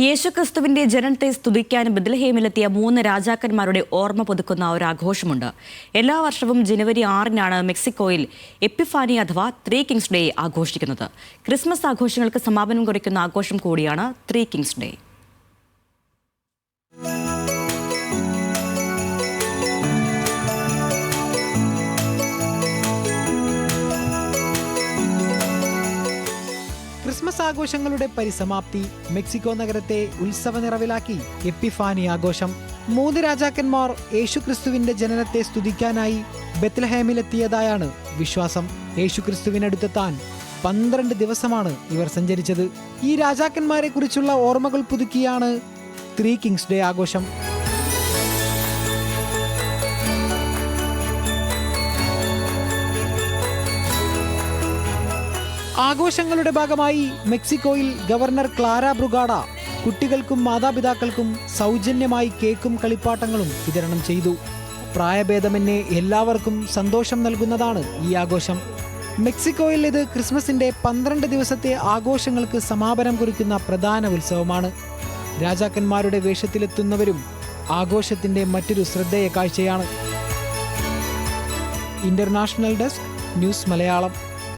യേശുക്രിസ്തുവിന്റെ ജനനത്തെ സ്തുതിക്കാൻ ബെത്ലഹേമിലെത്തിയ 3 രാജാക്കന്മാരുടെ ഓർമ്മ പുതുക്കുന്ന ഒരു ആഘോഷമുണ്ട്. എല്ലാ വർഷവും ജനുവരി 6-നാണ് മെക്സിക്കോയിൽ എപ്പിഫാനി അഥവാ ത്രീ കിങ്സ് ഡേ ആഘോഷിക്കുന്നത്. ക്രിസ്മസ് ആഘോഷങ്ങൾക്ക് സമാപനം കുറിക്കുന്ന ആഘോഷം കൂടിയാണ് ത്രീ കിങ്സ് ഡേ. ക്രിസ്മസ് ആഘോഷങ്ങളുടെ പരിസമാപ്തി മെക്സിക്കോ നഗരത്തെ ഉത്സവ നിറവിലാക്കി എപ്പിഫാനി ആഘോഷം. 3 രാജാക്കന്മാർ യേശുക്രിസ്തുവിന്റെ ജനനത്തെ സ്തുതിക്കാനായി ബെത്ലഹേമിലെത്തിയതായാണ് വിശ്വാസം. യേശുക്രിസ്തുവിനടുത്തെത്താൻ 12 ദിവസമാണ് ഇവർ സഞ്ചരിച്ചത്. ഈ രാജാക്കന്മാരെ കുറിച്ചുള്ള ഓർമ്മകൾ പുതുക്കിയാണ് ത്രീ കിങ്സ് ഡേ ആഘോഷം. ആഘോഷങ്ങളുടെ ഭാഗമായി മെക്സിക്കോയിൽ ഗവർണർ ക്ലാര ബ്രുഗാഡ കുട്ടികൾക്കും മാതാപിതാക്കൾക്കും സൗജന്യമായി കേക്കും കളിപ്പാട്ടങ്ങളും വിതരണം ചെയ്തു. പ്രായഭേദമന്യേ എല്ലാവർക്കും സന്തോഷം നൽകുന്നതാണ് ഈ ആഘോഷം. മെക്സിക്കോയിൽ ഇത് ക്രിസ്മസിന്റെ 12 ദിവസത്തെ ആഘോഷങ്ങൾക്ക് സമാപനം കുറിക്കുന്ന പ്രധാന ഉത്സവമാണ്. രാജാക്കന്മാരുടെ വേഷത്തിലെത്തുന്നവരും ആഘോഷത്തിന്റെ മറ്റൊരു ശ്രദ്ധേയ കാഴ്ചയാണ്. International desk, news Malayalam.